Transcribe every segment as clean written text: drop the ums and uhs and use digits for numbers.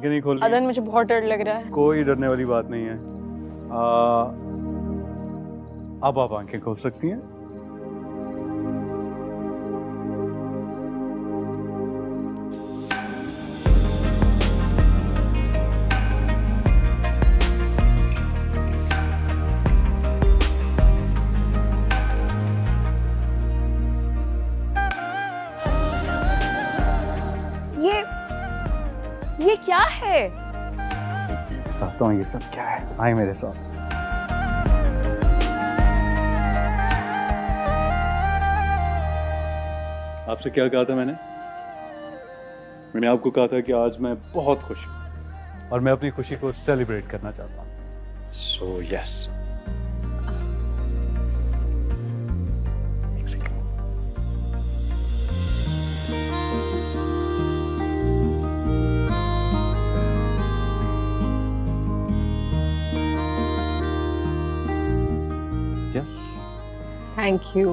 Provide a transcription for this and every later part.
आंखें नहीं खोल रही? अदन मुझे बहुत डर लग रहा है। कोई डरने वाली बात नहीं है। अब आप आंखें खोल सकती हैं। ये क्या है? बताता हूँ ये सब क्या है, आए मेरे साथ। आपसे क्या कहा था मैंने आपको कहा था कि आज मैं बहुत खुश हूँ और मैं अपनी खुशी को सेलिब्रेट करना चाहता हूँ। So yes. Yes, thank you.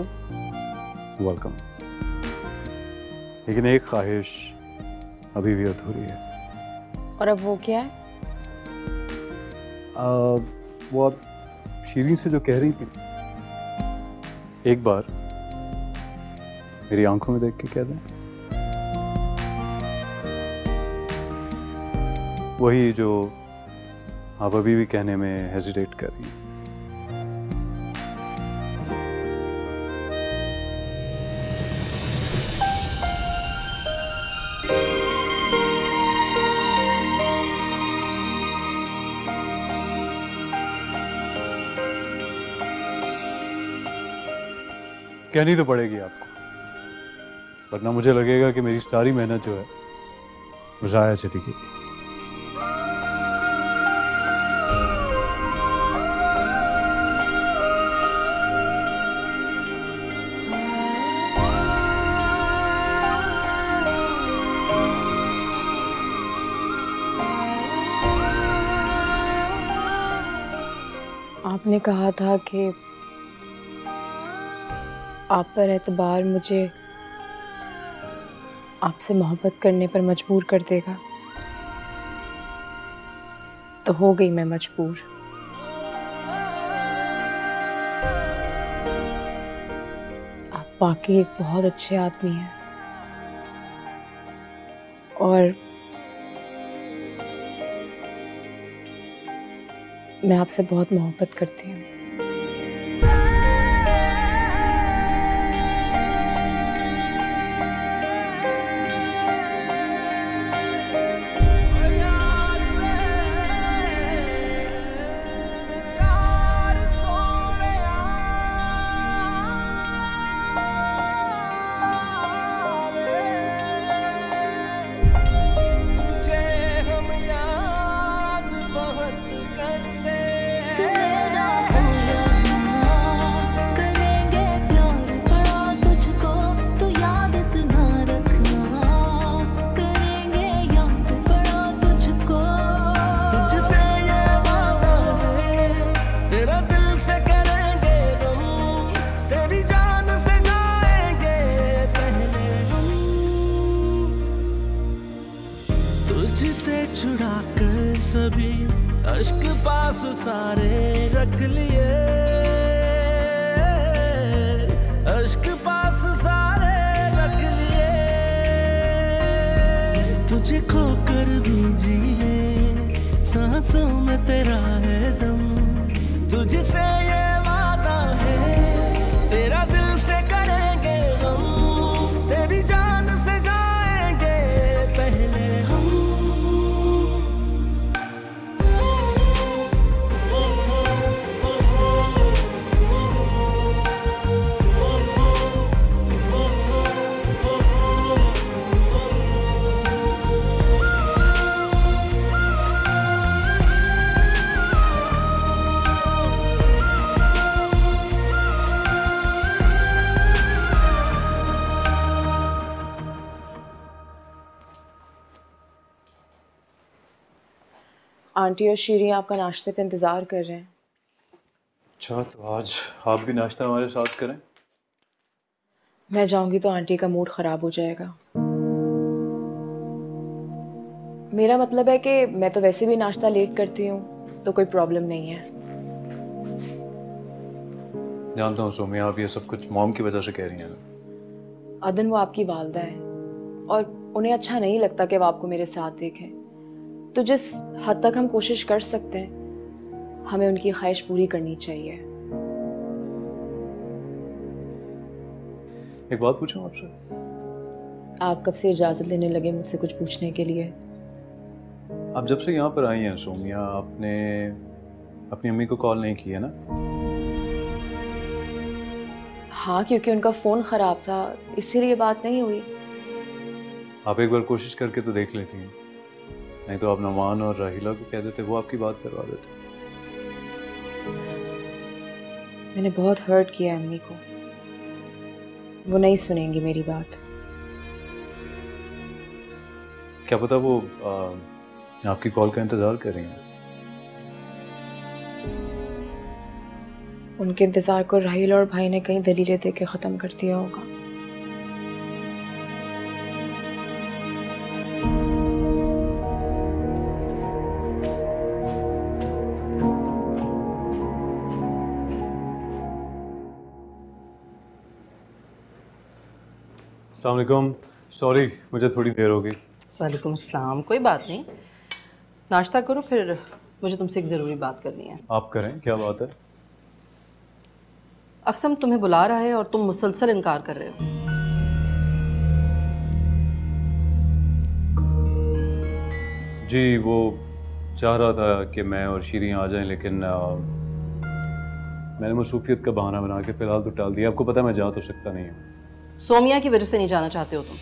Welcome. लेकिन एक ख्वाहिश अभी भी अधूरी है। और अब वो क्या है? वो आप शीरीन से जो कह रही थी, एक बार मेरी आंखों में देख के कह दें। वही जो आप अभी भी कहने में हेजिटेट कर रही हैं। कहनी तो पड़ेगी आपको, वरना मुझे लगेगा कि मेरी सारी मेहनत जो है वो ज़ाया चली गई। आपने कहा था कि आप पर एतबार मुझे आपसे मोहब्बत करने पर मजबूर कर देगा, तो हो गई मैं मजबूर। आप वाकई एक बहुत अच्छे आदमी हैं और मैं आपसे बहुत मोहब्बत करती हूँ। तुझसे छुड़ा कर सभी अश्क पास सारे रख लिए, अश्क पास सारे रख लिए। तुझे खोकर भी जी ले, सांसों में तेरा है दम। तुझसे ये वादा है, तेरा दिल से करेंगे हम, तेरी जान से जाएंगे पहले हम। आंटी और शीरी आपका नाश्ते पे इंतज़ार कर रहे हैं। अच्छा, तो आज आप भी नाश्ता हमारे साथ करें। मैं जाऊंगी तो आंटी का मूड ख़राब हो जाएगा। मेरा मतलब है कि मैं तो वैसे भी नाश्ता लेट करती हूँ, तो कोई प्रॉब्लम नहीं है। जानता हूँ सोमिया, आप ये सब कुछ मॉम की वजह से कह रही हैं। अदन, वो आपकी वालदा है और उन्हें अच्छा नहीं लगता कि वो आपको मेरे साथ देखें। तो जिस हद तक हम कोशिश कर सकते हैं, हमें उनकी ख्वाहिश पूरी करनी चाहिए। एक बात पूछूं आपसे? आप कब से इजाजत लेने लगे मुझसे कुछ पूछने के लिए? आप जब से यहाँ पर आई हैं सोमिया, आपने अपनी अम्मी को कॉल नहीं की है ना? हाँ, क्योंकि उनका फोन खराब था, इसीलिए बात नहीं हुई। आप एक बार कोशिश करके तो देख लेती हैं, नहीं तो आप नमान और राहिला को कह देते, वो आपकी बात करवा देते। मैंने बहुत हर्ट किया अम्मी को, वो नहीं सुनेंगी मेरी बात। क्या पता वो आपकी कॉल का इंतजार कर रही हैं। उनके इंतजार को राहिल और भाई ने कई दलीलें दे के खत्म कर दिया होगा। अस्सलाम वालेकुम, सॉरी मुझे थोड़ी देर हो गई। वालेकुम अस्सलाम, कोई बात नहीं, नाश्ता करो, फिर मुझे तुमसे एक ज़रूरी बात करनी है। आप करें, क्या बात है? अक्सम तुम्हें बुला रहा है और तुम मुसलसल इनकार कर रहे हो। जी, वो चाह रहा था कि मैं और शीरी आ जाएं, लेकिन मैंने मसरूफियत का बहाना बना के फ़िलहाल तो टाल दिया। आपको पता है मैं जा तो सकता नहीं हूँ। सोमिया की वजह से नहीं जाना चाहते हो तुम?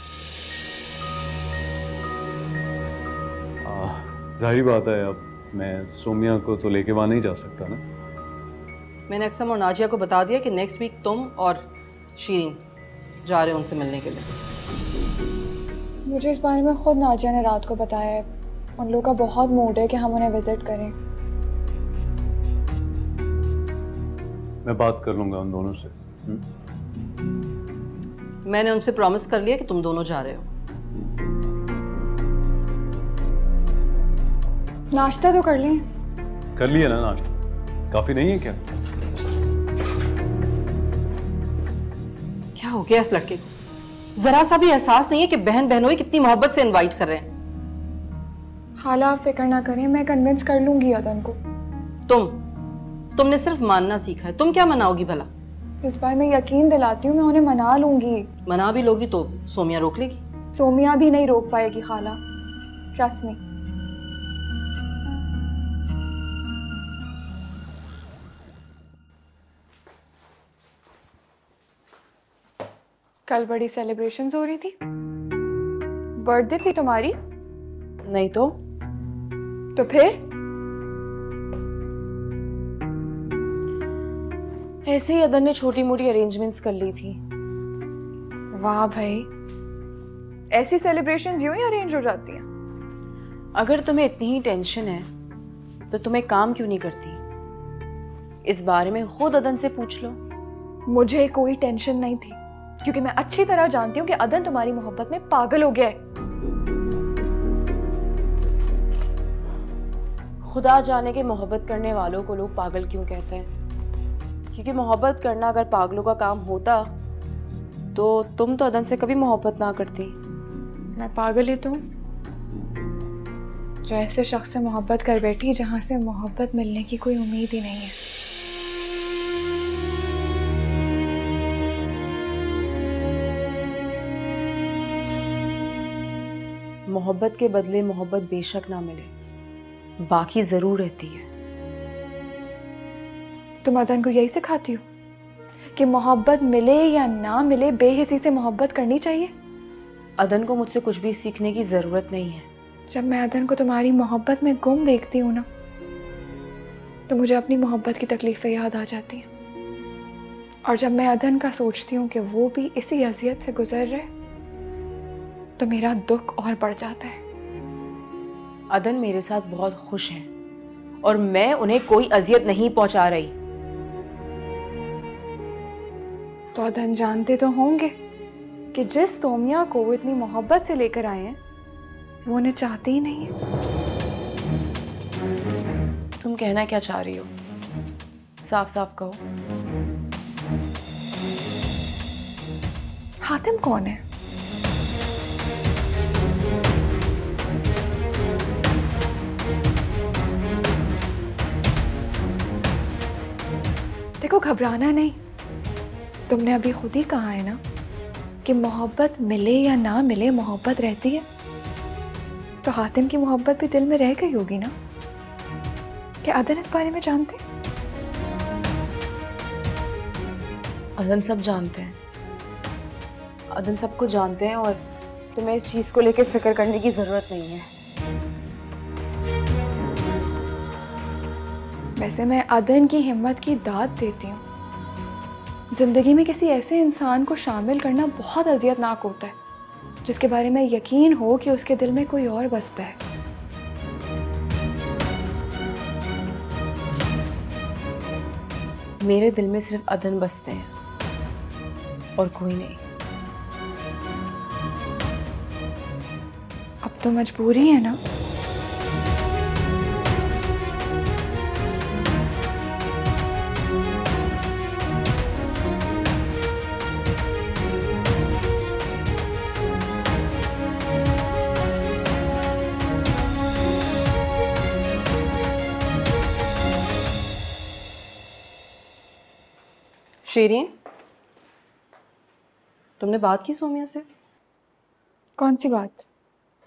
जाहिर बात है, अब मैं सोमिया को तो लेके वहाँ नहीं जा सकता ना। मैंने अक्सम और नाजिया को बता दिया कि नेक्स्ट वीक तुम और शीरीन जा रहे हो उनसे मिलने के लिए। मुझे इस बारे में खुद नाजिया ने रात को बताया है। उन लोगों का बहुत मूड है कि हम उन्हें विजिट करें। मैं बात कर लूँगा उन दोनों से। मैंने उनसे प्रॉमिस कर लिया कि तुम दोनों जा रहे हो। नाश्ता तो कर लें। कर लिया ना नाश्ता? काफ़ी नहीं है क्या? क्या हो गया इस लड़के को? जरा सा भी एहसास नहीं है कि बहन बहनों कितनी मोहब्बत से इनवाइट कर रहे हैं। खाला आप फिक्र ना करें, मैं कन्विंस कर लूंगी अदन को। तुमने सिर्फ मानना सीखा है, तुम क्या मनाओगी भला? इस बार मैं यकीन दिलाती हूँ, मैं उन्हें मना लूंगी। मना भी लोगी तो सोमिया रोक लेगी। सोमिया भी नहीं रोक पाएगी खाला, ट्रस्ट मी। कल बड़ी सेलिब्रेशंस हो रही थी, बर्थडे थी तुम्हारी? नहीं तो फिर ऐसे ही अदन ने छोटी मोटी अरेंजमेंट्स कर ली थी। वाह भाई, ऐसी सेलिब्रेशंस यूं ही अरेंज हो जाती हैं। अगर तुम्हें इतनी ही टेंशन है तो तुम एक काम क्यों नहीं करती, इस बारे में खुद अदन से पूछ लो। मुझे कोई टेंशन नहीं थी, क्योंकि मैं अच्छी तरह जानती हूँ कि अदन तुम्हारी मोहब्बत में पागल हो गया है। खुदा जाने के मोहब्बत करने वालों को लोग पागल क्यों कहते हैं, क्योंकि मोहब्बत करना अगर पागलों का काम होता तो तुम तो अदन से कभी मोहब्बत ना करती। मैं पागल ही तो हूँ जो ऐसे शख्स से मोहब्बत कर बैठी जहाँ से मोहब्बत मिलने की कोई उम्मीद ही नहीं है। मोहब्बत के बदले मोहब्बत बेशक ना मिले, बाकी जरूर रहती है। तुम अदन को यही सिखाती हो कि मोहब्बत मिले या ना मिले बेहिसी से मोहब्बत करनी चाहिए? अदन को मुझसे कुछ भी सीखने की जरूरत नहीं है। जब मैं अदन को तुम्हारी मोहब्बत में गुम देखती हूँ ना, तो मुझे अपनी मोहब्बत की तकलीफें याद आ जाती हैं। और जब मैं अदन का सोचती हूँ कि वो भी इसी अजियत से गुजर रहे, तो मेरा दुख और बढ़ जाता है। अदन मेरे साथ बहुत खुश हैं और मैं उन्हें कोई अजियत नहीं पहुंचा रही। तो अदन जानते तो होंगे कि जिस सोमिया को वो इतनी मोहब्बत से लेकर आए हैं, वो उन्हें चाहती ही नहीं है। तुम कहना क्या चाह रही हो? साफ साफ कहो। हातिम कौन है? देखो, घबराना नहीं। तुमने अभी खुद ही कहा है ना कि मोहब्बत मिले या ना मिले मोहब्बत रहती है। तो हातिम की मोहब्बत भी दिल में रह गई होगी ना? क्या अदन इस बारे में जानते? अदन सब जानते हैं। अदन सबको जानते हैं और तुम्हें इस चीज को लेकर फिक्र करने की जरूरत नहीं है। वैसे मैं अदन की हिम्मत की दाद देती हूँ। जिंदगी में किसी ऐसे इंसान को शामिल करना बहुत अजियतनाक होता है जिसके बारे में यकीन हो कि उसके दिल में कोई और बसता है। मेरे दिल में सिर्फ अदन बसते हैं और कोई नहीं। अब तो मजबूरी है ना। शीरीन, तुमने बात की सोमिया से? कौन सी बात?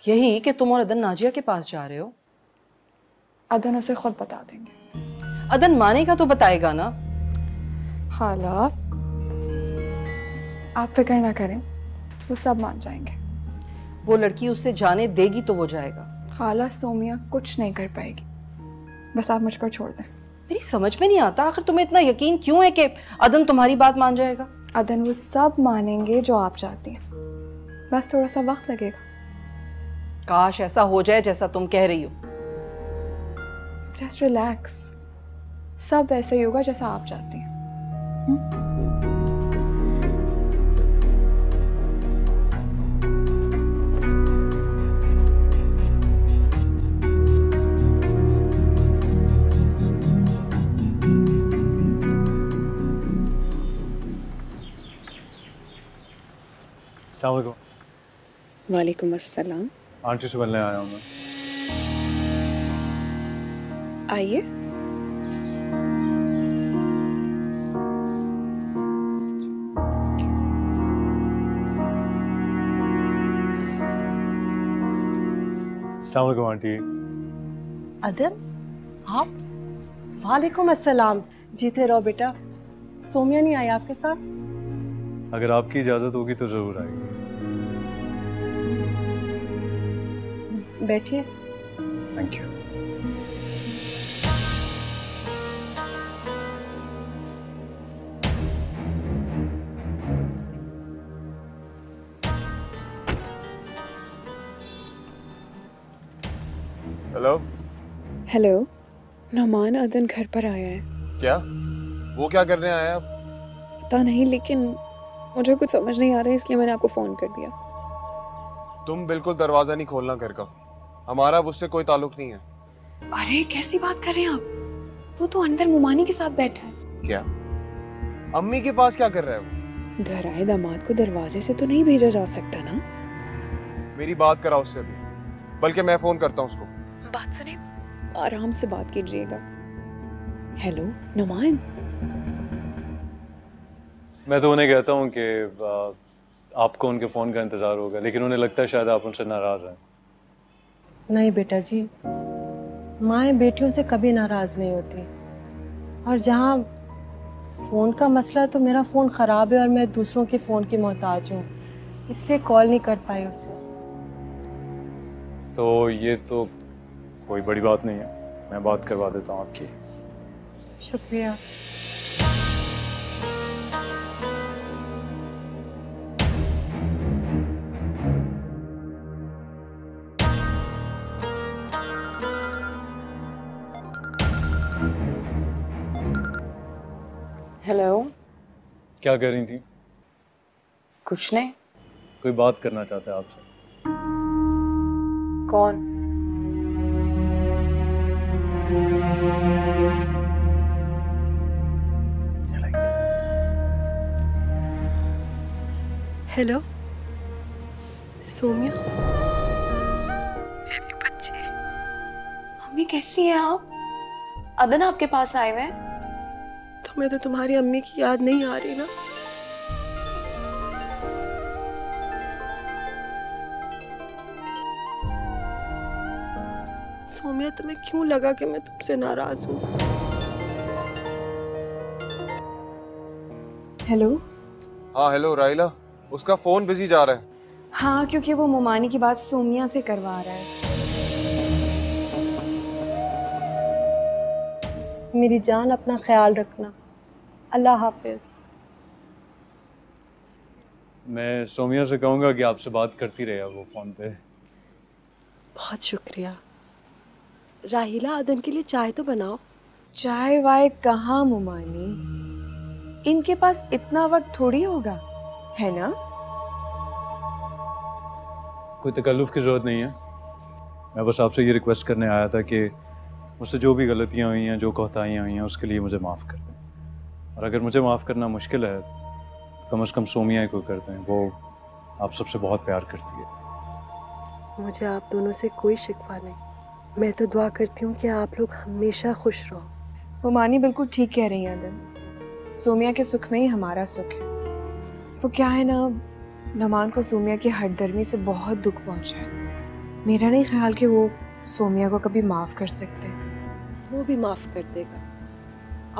यही कि तुम और अदन नाजिया के पास जा रहे हो। अदन उसे खुद बता देंगे। अदन मानेगा तो बताएगा ना। खाला, आप फिक्र ना करें, वो सब मान जाएंगे। वो लड़की उससे जाने देगी तो वो जाएगा। खाला, सोमिया कुछ नहीं कर पाएगी, बस आप मुझ पर छोड़ दें। मेरी समझ में नहीं आता, आखिर तुम्हें इतना यकीन क्यों है कि अदन तुम्हारी बात मान जाएगा? अदन वो सब मानेंगे जो आप चाहती हैं, बस थोड़ा सा वक्त लगेगा। काश ऐसा हो जाए जैसा तुम कह रही हो। जस्ट रिलैक्स, सब ऐसे ही होगा जैसा आप चाहती हैं। वालेकुम अस्सलाम। आंटी से मिलने आया हूँ मैं। आइए। अस्सलामुअलैकुम आंटी। अदन, आप? वालेकुम अस्सलाम। जीते रहो बेटा। सोमिया नहीं आई आपके साथ? अगर आपकी इजाजत होगी तो जरूर आएगी। बैठिए। Thank you. Hello. Hello, Nauman अदन घर पर आया है। क्या? वो क्या करने आया? पता नहीं, लेकिन मुझे कुछ समझ नहीं आ रहा है, इसलिए मैंने आपको फोन कर दिया। तुम बिल्कुल दरवाजा नहीं खोलना घर का। हमारा उससे कोई ताल्लुक नहीं है। अरे कैसी बात कर रहे हैं आप? वो तो अंदर मुमानी के साथ बैठा है। क्या? अम्मी के पास क्या कर रहा है वो? घर आए दामाद को दरवाजे से तो नहीं भेजा जा सकता ना। मेरी बात करा उससे भी, बल्कि मैं फोन करता हूँ उसको। बात सुने, आराम से बात कीजिएगा। हेलो नुमान। मैं तो उन्हें कहता हूँ कि आपको उनके फ़ोन का इंतज़ार होगा, लेकिन उन्हें लगता है शायद आप उनसे नाराज़ हैं। नहीं बेटा जी, माएँ बेटियों से कभी नाराज़ नहीं होती। और जहाँ फ़ोन का मसला, तो मेरा फ़ोन ख़राब है और मैं दूसरों के फ़ोन की मोहताज हूँ, इसलिए कॉल नहीं कर पाई उसे। तो ये तो कोई बड़ी बात नहीं है, मैं बात करवा देता हूँ आपकी। शुक्रिया। हेलो। क्या कर रही थी? कुछ नहीं। कोई बात करना चाहता है आपसे। कौन? हेलो सोमिया, मेरी बच्ची। मम्मी कैसी हैं आप? अदन आपके पास आए हुए हैं? तुम्हें तो तुम्हारी अम्मी की याद नहीं आ रही ना? सोमिया, तुम्हें क्यों लगा कि मैं तुमसे नाराज हूँ? हेलो। हाँ हेलो राहिला, उसका फोन बिजी जा रहा है। हाँ, क्योंकि वो मोमानी की बात सोमिया से करवा रहा है। मेरी जान, अपना ख्याल रखना। अल्लाह हाफिज। मैं सोमिया से कहूँगा कि आपसे बात करती रहेगा वो फ़ोन पे। बहुत शुक्रिया। राहिला, अदन के लिए चाय तो बनाओ। चाय वाय कहाँ मोमानी, इनके पास इतना वक्त थोड़ी होगा, है ना? कोई तकल्लुफ़ की ज़रूरत नहीं है। मैं बस आपसे ये रिक्वेस्ट करने आया था कि मुझसे जो भी गलतियाँ हुई हैं, जो कोताहियाँ हुई हैं, उसके लिए मुझे माफ़ कर दें। और अगर मुझे माफ़ करना मुश्किल है तो कम से कम सोमिया को कर दें। वो आप सबसे बहुत प्यार करती है। मुझे आप दोनों से कोई शिकवा नहीं। मैं तो दुआ करती हूँ कि आप लोग हमेशा खुश रहो। मोमानी बिल्कुल ठीक कह रही है अदन। सोमिया के सुख में ही हमारा सुख है। वो क्या है ना, नमान को सोमिया की हठधर्मी से बहुत दुख पहुंचा है। मेरा नहीं ख्याल कि वो सोमिया को कभी माफ़ कर सकते। वो भी माफ़ कर देगा।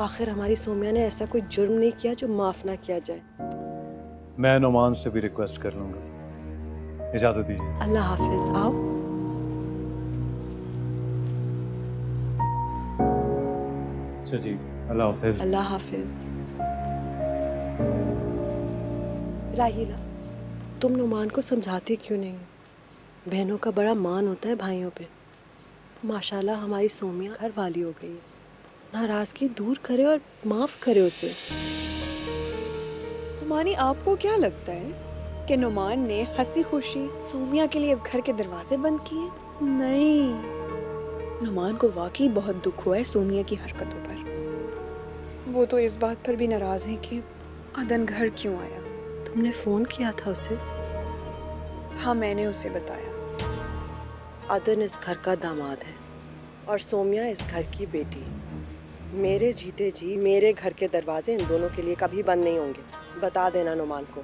आखिर हमारी सोमिया ने ऐसा कोई जुर्म नहीं किया जो माफ़ ना किया जाए। मैं नोमान से भी रिक्वेस्ट कर लूँगा। इजाज़त दीजिए। अल्लाह हाफिज। आओ। अच्छा जी, अल्लाह हाफिज। अल्लाह हाफिज। राहिला, तुम नुमान को समझाती क्यों नहीं? बहनों का बड़ा मान होता है भाइयों पे। माशाल्लाह हमारी सोमिया घर वाली हो गई है। नाराज़गी दूर करे और माफ़ करे उसे। तुम्हारी आपको क्या लगता है कि नुमान ने हंसी खुशी सोमिया के लिए इस घर के दरवाजे बंद किए? नहीं, नुमान को वाकई बहुत दुख हुआ है सोमिया की हरकतों पर। वो तो इस बात पर भी नाराज है कि अदन घर क्यों आया। तुमने फ़ोन किया था उसे? हाँ, मैंने उसे बताया। अदन इस घर का दामाद है और सोमिया इस घर की बेटी। मेरे जीते जी मेरे घर के दरवाजे इन दोनों के लिए कभी बंद नहीं होंगे। बता देना नुमान को।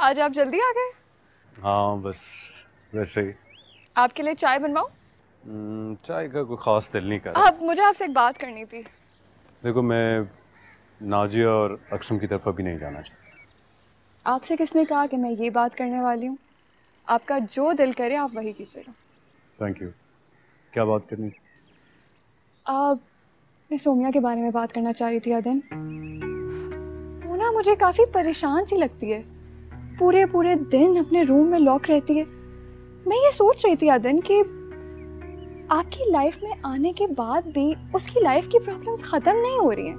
आज आप जल्दी आ गए? हाँ बस वैसे ही। आपके लिए चाय बनवाऊं? चाय का कोई ख़ास दिल नहीं कर रहा। आप, मुझे आपसे एक बात करनी थी। देखो, मैं नाजिया और अक्सम की तरफ अभी नहीं जाना चाहता। आपसे किसने कहा कि मैं ये बात करने वाली हूँ? आपका जो दिल करे आप वही कीजिएगा। Thank you. क्या बात करनी थी? मैं सोमिया के बारे में बात करना चाह रही थी अदन। वो ना मुझे काफ़ी परेशान सी लगती है। पूरे पूरे दिन अपने रूम में लॉक रहती है। मैं ये सोच रही थी अदन कि आपकी लाइफ में आने के बाद भी उसकी लाइफ की प्रॉब्लम्स ख़त्म नहीं हो रही हैं।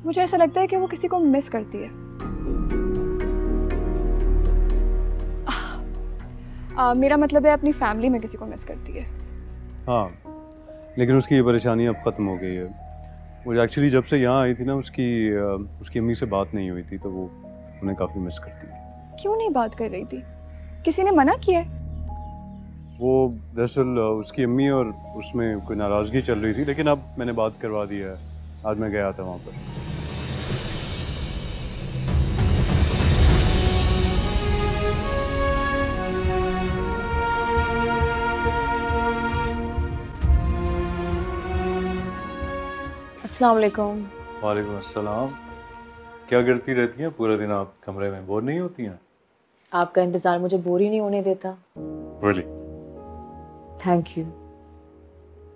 मुझे ऐसा लगता है कि वो किसी को मिस करती है। मेरा मतलब है अपनी फैमिली में किसी को मिस करती है। हाँ, लेकिन उसकी ये परेशानी अब ख़त्म हो गई है। वो एक्चुअली जब से यहाँ आई थी ना, उसकी अम्मी से बात नहीं हुई थी, तो वो उन्हें काफ़ी मिस करती थी। क्यों नहीं बात कर रही थी? किसी ने मना किया? वो दरअसल उसकी अम्मी और उसमें कोई नाराज़गी चल रही थी, लेकिन अब मैंने बात करवा दी है। आज मैं गया था वहाँ पर। अस्सलाम वालेकुम। वालेकुम अस्सलाम। क्या करती रहती हैं पूरा दिन आप कमरे में? बोर नहीं होती हैं? आपका इंतज़ार मुझे बोर ही नहीं होने देता। Really? Thank you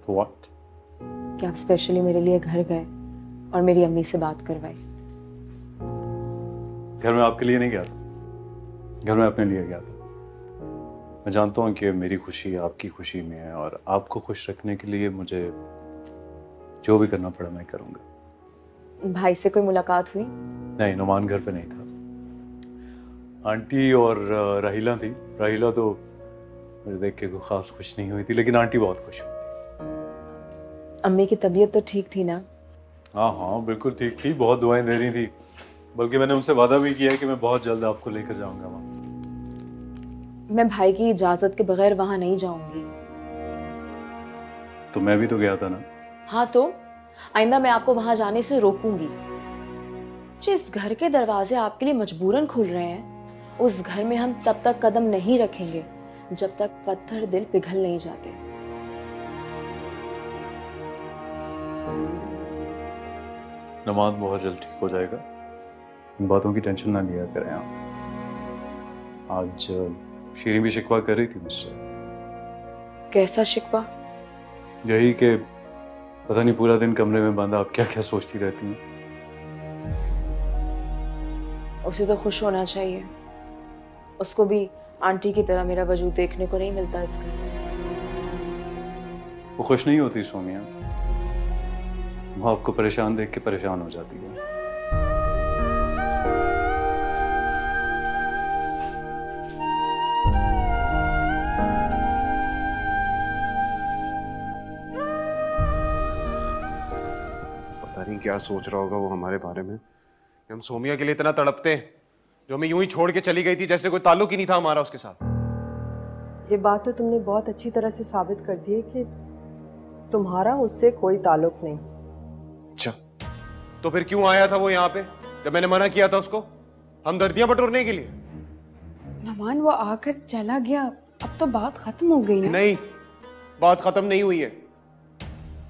For what? कि आप स्पेशली मेरे लिए घर गए और मेरी अम्मी से बात करवाई। घर में आपके लिए नहीं गया था, घर में अपने लिए गया था। मैं जानता हूँ कि मेरी खुशी आपकी खुशी में है और आपको खुश रखने के लिए मुझे जो भी करना पड़ा मैं करूँगा। भाई से कोई मुलाकात हुई? नहीं, नुमान घर पे नहीं था। आंटी और राहिला थी। राहिला तो मुझे देख के कोई खास खुश नहीं हुई थी, लेकिन आंटी बहुत खुश हुई थी। अम्मी की तबीयत तो ठीक थी ना? हाँ हाँ बिल्कुल ठीक थी, बहुत दुआएं दे रही थी। बल्कि मैंने उनसे वादा भी किया है कि मैं बहुत जल्द आपको लेकर जाऊंगा वहाँ। मैं भाई की इजाजत के बगैर वहां नहीं जाऊंगी। तो मैं भी तो गया था ना। हाँ तो आइंदा मैं आपको वहां जाने से रोकूंगी। जिस घर के दरवाजे आपके लिए मजबूरन खुल रहे हैं, उस घर में हम तब तक कदम नहीं रखेंगे जब तक पत्थर दिल पिघल नहीं जाते। नुमान बहुत जल्द ठीक हो जाएगा, इन बातों की टेंशन ना लिया करें आप। आज शीरीन भी शिकवा कर रही थी मुझसे। कैसा शिकवा? यही कि पता नहीं पूरा दिन कमरे में बंद आप क्या क्या सोचती रहती हैं। उसे तो खुश होना चाहिए। उसको भी आंटी की तरह मेरा वजूद देखने को नहीं मिलता इस घर में। वो खुश नहीं होती सोमिया, वो आपको परेशान देख के परेशान हो जाती है। पता नहीं क्या सोच रहा होगा वो हमारे बारे में कि हम सोमिया के लिए इतना तड़पते हैं, जो हमें यूं ही छोड़ के चली गई थी जैसे कोई ताल्लुक ही नहीं था हमारा उसके साथ। ये बात तो तुमने बहुत अच्छी तरह से साबित कर दी है कि तुम्हारा उससे कोई ताल्लुक नहीं। अच्छा, तो फिर क्यों आया था वो यहाँ पे जब मैंने मना किया था उसको हमदर्दियां बटोरने के लिए? नुमान वो आकर चला गया, अब तो बात खत्म हो गई ना? नहीं, बात खत्म नहीं हुई है।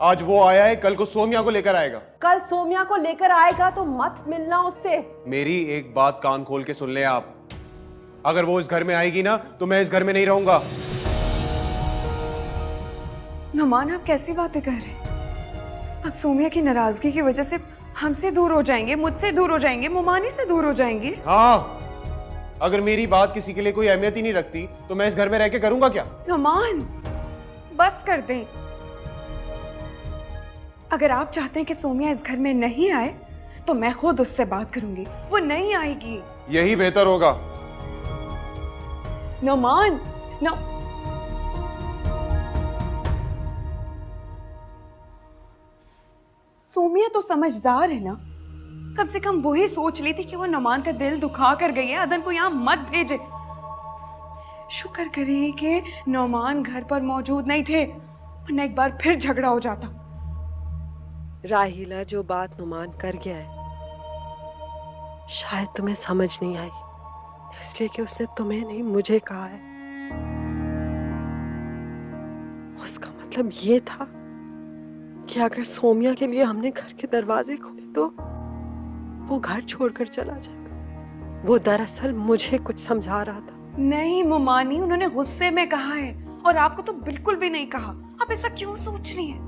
आज वो आया है, कल को सोमिया को लेकर आएगा। कल सोमिया को लेकर आएगा तो मत मिलना उससे। मेरी एक बात कान खोल के सुन ले आप, अगर वो इस घर में आएगी ना तो मैं इस घर में नहीं रहूंगा। नुमान आप कैसी बातें कर रहे हैं? अब सोमिया की नाराजगी की वजह से हमसे दूर हो जाएंगे, मुझसे दूर हो जाएंगे, मुमानी से दूर हो जाएंगे। हाँ, अगर मेरी बात किसी के लिए कोई अहमियत ही नहीं रखती तो मैं इस घर में रह के करूंगा क्या? नुमान बस कर दें। अगर आप चाहते हैं कि सोमिया इस घर में नहीं आए तो मैं खुद उससे बात करूंगी, वो नहीं आएगी। यही बेहतर होगा। नुमान नो सोमिया तो समझदार है ना, कम से कम वही सोच ली थी कि वो नुमान का दिल दुखा कर गई है, अदन को यहाँ मत भेजे। शुक्र करिए कि नुमान घर पर मौजूद नहीं थे, वरना एक बार फिर झगड़ा हो जाता। राहिला, जो बात नुमान कर गया है शायद तुम्हें समझ नहीं आई, इसलिए कि उसने तुम्हें नहीं मुझे कहा है। उसका मतलब ये था कि अगर सोमिया के लिए हमने घर के दरवाजे खोले तो वो घर छोड़कर चला जाएगा। वो दरअसल मुझे कुछ समझा रहा था। नहीं मुमानी, उन्होंने गुस्से में कहा है और आपको तो बिल्कुल भी नहीं कहा। आप ऐसा क्यों सोच रही हैं?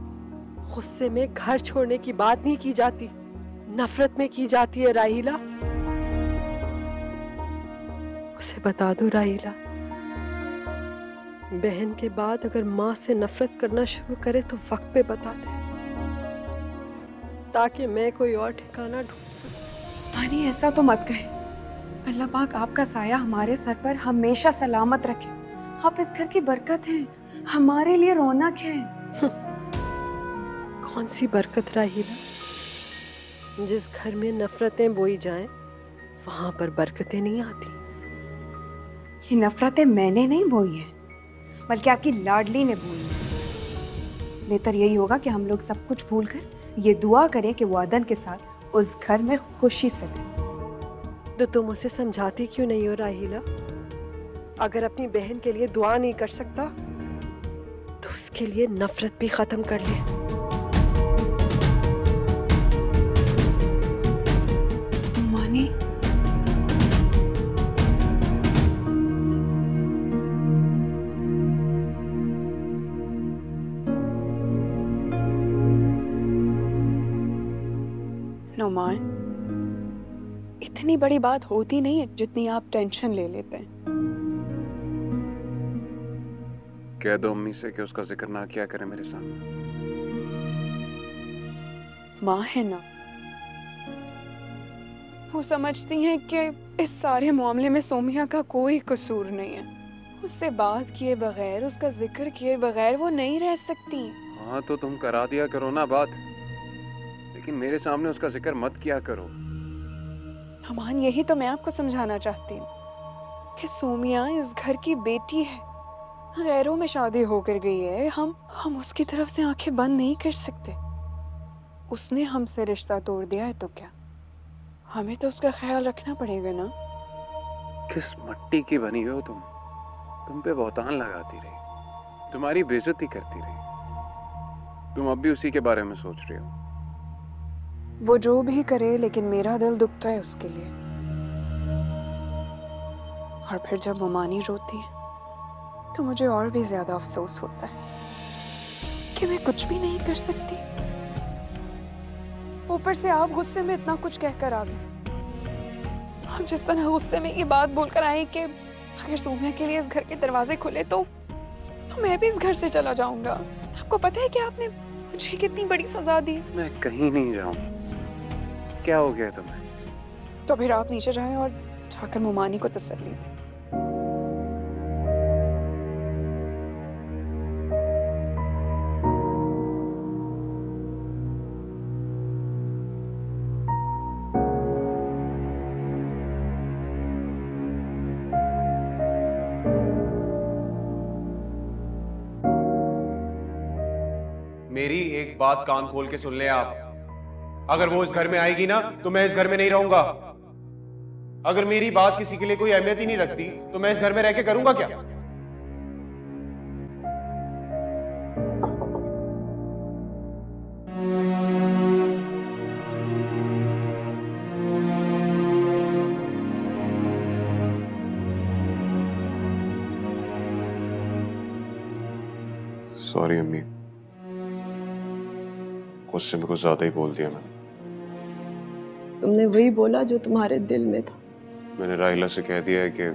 गुस्से में घर छोड़ने की बात नहीं की जाती, नफरत में की जाती है राहिला। उसे बता दो राहिला, बहन के बाद अगर माँ से नफरत करना शुरू करे तो वक्त पे बता दे, ताकि मैं कोई और ठिकाना ढूंढ सकूं। मानी ऐसा तो मत कहे। अल्लाह पाक आपका साया हमारे सर पर हमेशा सलामत रखे। आप इस घर की बरकत हैं, हमारे लिए रौनक है। कौन सी बरकत राहिला? जिस घर में नफरतें बोई जाएं, वहां पर बरकतें नहीं आती। ये नफरतें मैंने नहीं बोई हैं, बल्कि आपकी लाडली ने बोई हैं। बेहतर यही होगा कि हम लोग सब कुछ भूलकर ये दुआ करें कि वो अदन के साथ उस घर में खुशी से रहे। तो तुम उसे समझाती क्यों नहीं हो राहिला? अगर अपनी बहन के लिए दुआ नहीं कर सकता तो उसके लिए नफरत भी खत्म कर ले। मानी नुमान, इतनी बड़ी बात होती नहीं है जितनी आप टेंशन ले लेते हैं। कह दो अम्मी से कि उसका जिक्र ना किया करे मेरे सामने। माँ है ना, वो समझती हैं कि इस सारे मामले में सोमिया का कोई कसूर नहीं है। उससे बात किए बगैर, उसका जिक्र किए बगैर वो नहीं रह सकती। हाँ तो तुम करा दिया करो ना बात, लेकिन मेरे सामने उसका जिक्र मत किया करो। नुमान, यही तो मैं आपको समझाना चाहती हूँ कि सोमिया इस घर की बेटी है, गैरों में शादी होकर गई है। हम उसकी तरफ से आंखें बंद नहीं कर सकते। उसने हमसे रिश्ता तोड़ दिया है तो क्या, हमें तो उसका ख्याल रखना पड़ेगा ना। किस मट्टी की बनी हो तुम पे बहुतान लगाती रही, तुम्हारी बेइज्जती करती रही। तुम अब भी उसी के बारे में सोच रही हो। वो जो भी करे, लेकिन मेरा दिल दुखता है उसके लिए। और फिर जब ममानी रोती है तो मुझे और भी ज्यादा अफसोस होता है कि मैं कुछ भी नहीं कर सकती। ऊपर से आप गुस्से में इतना कुछ कहकर आ गए। आप जिस तरह गुस्से में ये बात बोलकर आए कि अगर सोमिया के लिए इस घर के दरवाजे खुले तो मैं भी इस घर से चला जाऊंगा। आपको पता है कि आपने मुझे कितनी बड़ी सजा दी। मैं कहीं नहीं जाऊं। क्या हो गया तुम्हें? तो फिर आप नीचे जाएं और जाकर ममानी को तसल्ली दें। मेरी एक बात कान खोल के सुन ले आप। अगर वो इस घर में आएगी ना तो मैं इस घर में नहीं रहूंगा। अगर मेरी बात किसी के लिए कोई अहमियत ही नहीं रखती तो मैं इस घर में रह के करूंगा क्या? सॉरी अम्मी, गुस्से में कुछ ज्यादा ही बोल दिया मैंने। तुमने वही बोला जो तुम्हारे दिल में था। मैंने राहिला से कह दिया है कि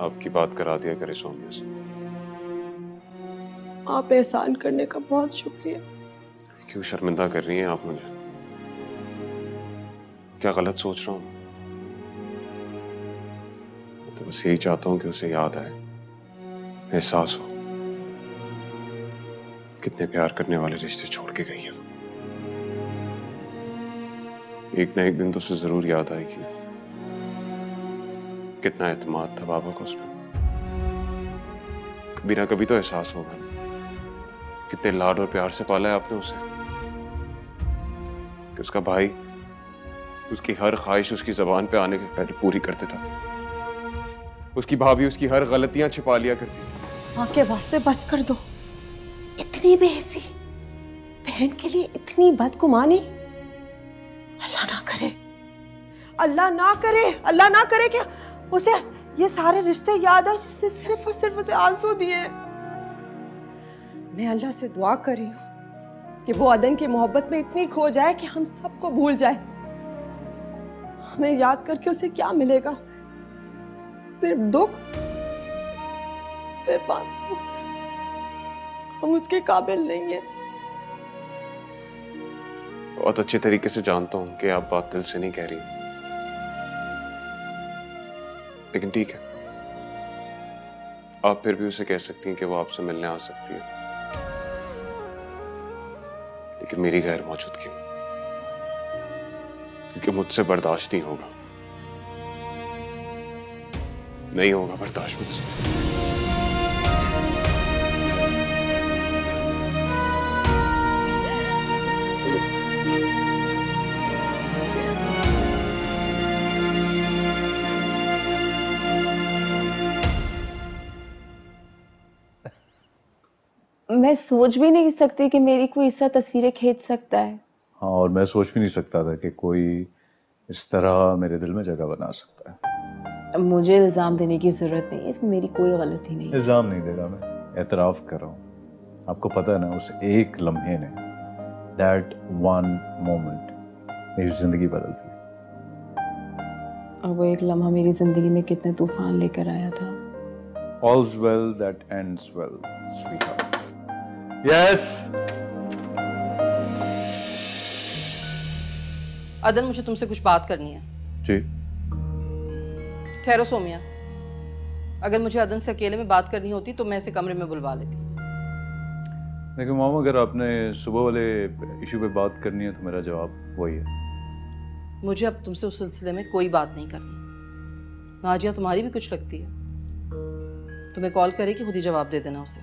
आपकी बात करा दिया करे सोमिया से। आप एहसान करने का बहुत शुक्रिया। क्यों शर्मिंदा कर रही हैं आप मुझे? क्या गलत सोच रहा हूं? मैं तो बस यही चाहता हूं कि उसे याद आए, एहसास हो कितने प्यार करने वाले रिश्ते छोड़ के गई है। एक ना एक दिन तो उसे जरूर याद आएगी कितना एतमाद था बाबा को उसमें। कभी ना कभी तो एहसास होगा कितने लाड और प्यार से पाला है आपने उसे, कि उसका भाई उसकी हर ख्वाहिश उसकी जबान पे आने के पहले पूरी कर देता था। उसकी भाभी उसकी हर गलतियां छिपा लिया करती थी। माँ के वास्ते बस कर दो। इतनी बेहसी बहन के लिए इतनी बदगुमानी। अल्लाह ना करे, अल्लाह ना करे, अल्लाह ना करे क्या उसे ये सारे रिश्ते याद आए जिसने सिर्फ और सिर्फ उसे आंसू दिए। मैं अल्लाह से दुआ कर रही हूँ कि वो अदन की मोहब्बत में इतनी खो जाए कि हम सबको भूल जाए। हमें याद करके उसे क्या मिलेगा? सिर्फ दुख, सिर्फ आंसू। हम उसके काबिल नहीं है। बहुत अच्छे तरीके से जानता हूं कि आप बात दिल से नहीं कह रही, लेकिन ठीक है, आप फिर भी उसे कह सकती हैं कि वो आपसे मिलने आ सकती है, लेकिन मेरी गैर मौजूदगी में, क्योंकि मुझसे बर्दाश्त नहीं होगा, नहीं होगा बर्दाश्त मुझसे। मैं सोच भी नहीं सकती कि मेरी कोई इस तरह तस्वीरें खींच सकता है। हाँ, और मैं सोच भी नहीं सकता था कि कोई इस तरह मेरे दिल में जगह बना सकता है। मुझे इल्ज़ाम देने की ज़रूरत नहीं है, इसमें मेरी कोई गलती नहीं है। इल्ज़ाम नहीं दे रहा मैं, एतराफ़ कर रहा हूँ। आपको पता है ना, उस एक लम्हे ने, दैट वन मोमेंट मेरी ज़िंदगी बदल दी। और वो एक लम्हा मेरी ज़िंदगी में कितने तूफान लेकर आया था। All's well that ends well, sweetheart. Yes. अदन, मुझे तुमसे कुछ बात करनी है। जी। ठहरो सोमिया, अगर मुझे अदन से अकेले में बात करनी होती तो मैं इसे कमरे में बुलवा लेती। लेकिन मामा, अगर आपने सुबह वाले इशू पे बात करनी है तो मेरा जवाब वही है। मुझे अब तुमसे उस सिलसिले में कोई बात नहीं करनी। नाजिया तुम्हारी भी कुछ लगती है, तुम्हें कॉल करे कि खुद ही जवाब दे देना उसे।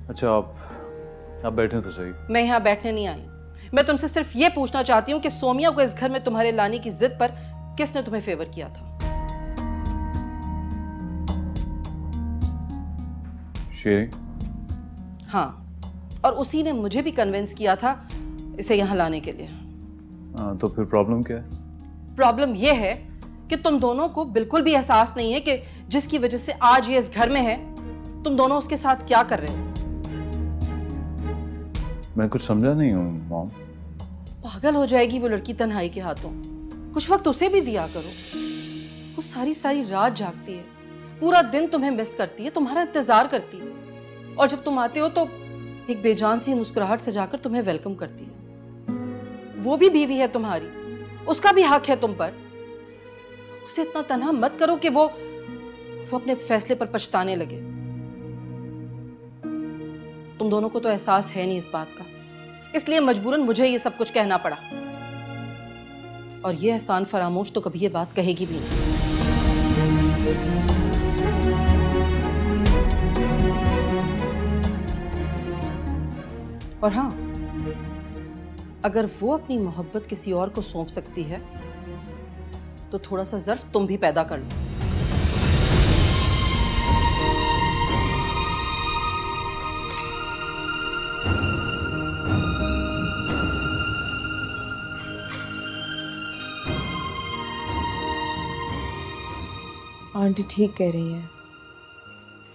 अच्छा, आप बैठे तो सही। मैं यहाँ बैठने नहीं आई, मैं तुमसे सिर्फ ये पूछना चाहती हूँ कि सोमिया को इस घर में तुम्हारे लाने की जिद पर किसने तुम्हें फेवर किया था? शेरी। हाँ, और उसी ने मुझे भी कन्विंस किया था इसे यहाँ लाने के लिए। तो फिर प्रॉब्लम क्या है? प्रॉब्लम ये है कि तुम दोनों को बिल्कुल भी एहसास नहीं है कि जिसकी वजह से आज ये इस घर में है, तुम दोनों उसके साथ क्या कर रहे हो। मैं कुछ समझा नहीं हूँ मॉम। पागल हो जाएगी वो लड़की तन्हाई के हाथों। कुछ वक्त उसे भी दिया करो। वो सारी सारी रात जागती है, पूरा दिन तुम्हें मिस करती है, तुम्हारा इंतजार करती है, और जब तुम आते हो तो एक बेजान सी मुस्कुराहट सजाकर तुम्हें वेलकम करती है। वो भी बीवी है तुम्हारी, उसका भी हक है तुम पर। उसे इतना तन्हा मत करो कि वो अपने फैसले पर पछताने लगे। तुम दोनों को तो एहसास है नहीं इस बात का, इसलिए मजबूरन मुझे ये सब कुछ कहना पड़ा। और ये एहसान फरामोश तो कभी ये बात कहेगी भी नहीं। और हाँ, अगर वो अपनी मोहब्बत किसी और को सौंप सकती है तो थोड़ा सा ज़र्फ तुम भी पैदा कर लो। आंटी ठीक कह रही हैं,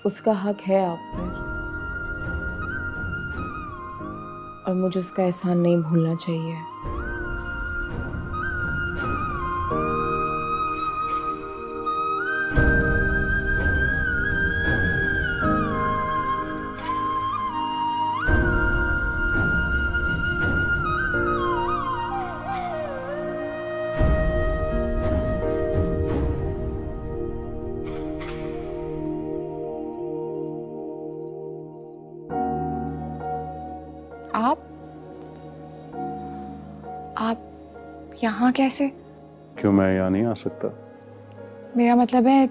उसका हक है आप पर, और मुझे उसका एहसान नहीं भूलना चाहिए। आप यहाँ कैसे? क्यों, मैं यहाँ नहीं आ सकता? मेरा मतलब है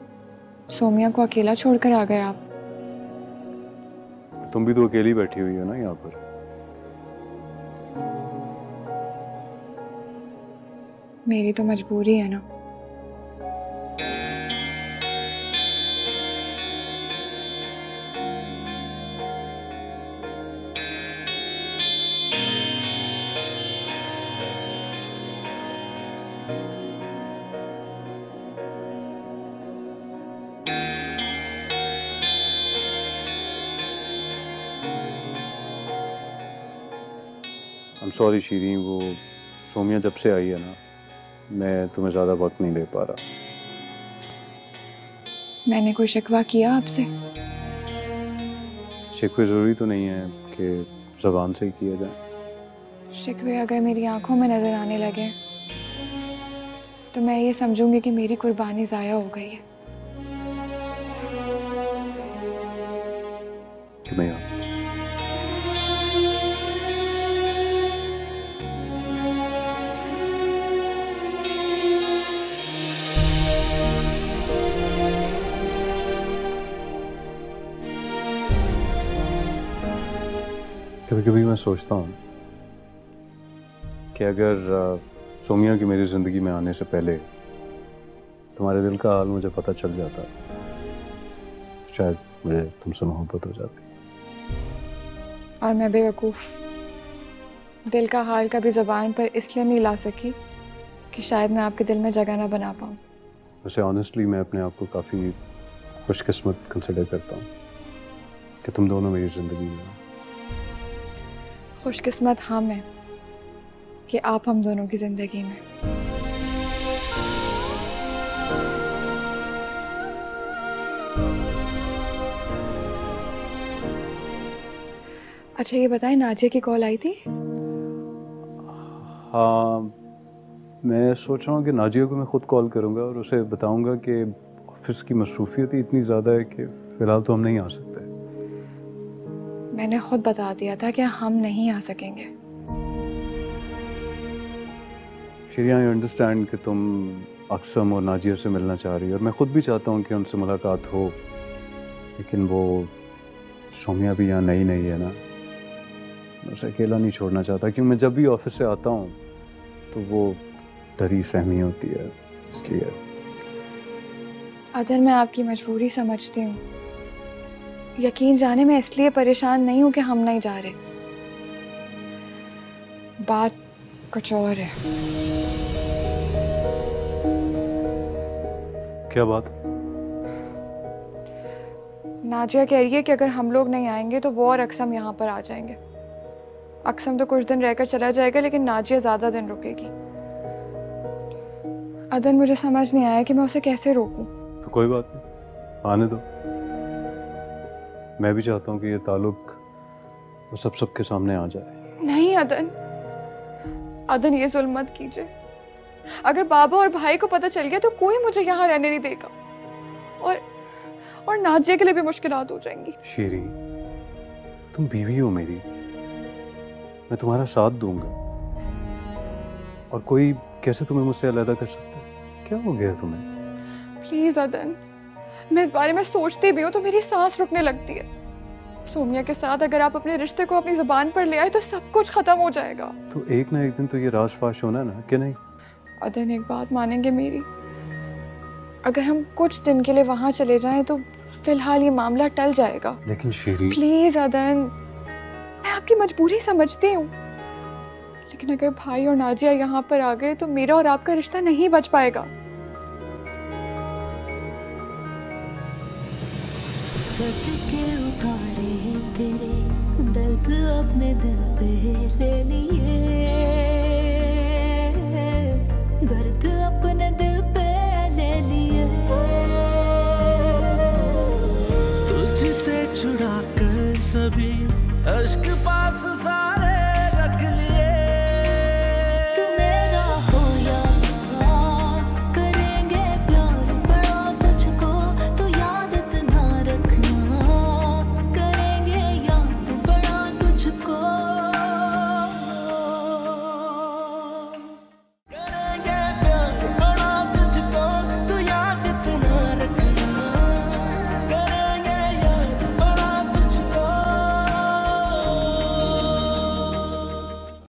सोमिया को अकेला छोड़कर आ गए आप। तुम भी तो अकेली बैठी हुई हो ना यहाँ पर। मेरी तो मजबूरी है ना। I'm sorry शीरी, वो सोमिया जब से आई है ना, मैं तुम्हें ज़्यादा वक्त नहीं दे पा रहा। मैंने कोई शिकवा किया आपसे? शिकवे ज़रूरी तो नहीं है कि ज़बान से ही किया जाए। शिकवे अगर मेरी आंखों में नजर आने लगे तो मैं ये समझूंगी कि मेरी कुर्बानी ज़ाया हो गई है। तुम्हें याद? कभी कभी मैं सोचता हूँ कि अगर सोमिया की मेरी ज़िंदगी में आने से पहले तुम्हारे दिल का हाल मुझे पता चल जाता, शायद मुझे तुमसे मोहब्बत हो जाती। और मैं बेवकूफ़ दिल का हाल कभी ज़बान पर इसलिए नहीं ला सकी कि शायद मैं आपके दिल में जगह ना बना पाऊँ। वैसे ऑनेस्टली मैं अपने आप को काफ़ी खुशकिस्मत कंसिडर करता हूँ कि तुम दोनों मेरी ज़िंदगी में। खुशकिस्मत हम हैं कि आप हम दोनों की ज़िंदगी में। अच्छा ये बताएं, नाजिया की कॉल आई थी? हाँ, मैं सोच रहा हूँ कि नाजिया को मैं ख़ुद कॉल करूँगा और उसे बताऊँगा कि ऑफिस की मसरूफियत ही इतनी ज़्यादा है कि फ़िलहाल तो हम नहीं आ सकते। मैंने खुद बता दिया था कि हम नहीं आ सकेंगे। शीरी, आई अंडरस्टैंड कि तुम अक्सम और नाजिया से मिलना चाह रही हो और मैं ख़ुद भी चाहता हूँ कि उनसे मुलाकात हो, लेकिन वो सोमिया भी यहाँ नई है ना, मैं उसे अकेला नहीं छोड़ना चाहता, क्योंकि मैं जब भी ऑफिस से आता हूँ तो वो डरी सहमी होती है, इसलिए। अदन, मैं आपकी मजबूरी समझती हूँ। यकीन जाने मैं इसलिए परेशान नहीं हूँ कि हम नहीं जा रहे, बात कुछ और है। क्या बात? नाजिया कह रही है कि अगर हम लोग नहीं आएंगे तो वो और अक्सम यहाँ पर आ जाएंगे। अक्सम तो कुछ दिन रहकर चला जाएगा, लेकिन नाजिया ज़्यादा दिन रुकेगी। अदन, मुझे समझ नहीं आया कि मैं उसे कैसे रोकूं। तो कोई बात नहीं, आने दो। मैं भी चाहता हूँ कि ये ताल्लुक वो सबके सामने आ जाए। नहीं अदन, अदन ये जुल्म मत कीजिए। अगर बाबा और भाई को पता चल गया तो कोई मुझे यहाँ रहने नहीं देगा, और नाजिया के लिए भी मुश्किलात हो जाएंगी। शीरी, तुम बीवी हो मेरी, मैं तुम्हारा साथ दूंगा, और कोई कैसे तुम्हें मुझसे अलग कर सकता है? क्या हो गया तुम्हें? प्लीज अदन, मैं इस बारे में सोचती भी हूँ तो मेरी सांस रुकने लगती है। सोमिया के साथ अगर आप अपने रिश्ते को अपनी जुबान पर ले आए तो सब कुछ खत्म हो जाएगा। तो एक ना एक दिन तो ये राज फाश होना ना, कि नहीं? अदन, एक बात मानेंगे मेरी, अगर हम कुछ दिन के लिए वहां चले जाएं तो फिलहाल ये मामला टल जाएगा। लेकिन शीरी, प्लीज अदन, मैं आपकी मजबूरी समझती हूँ, लेकिन अगर भाई और नाजिया यहाँ पर आ गए तो मेरा और आपका रिश्ता नहीं बच पाएगा। सदके उतारे तेरे दर्द अपने दिल पे ले लिए।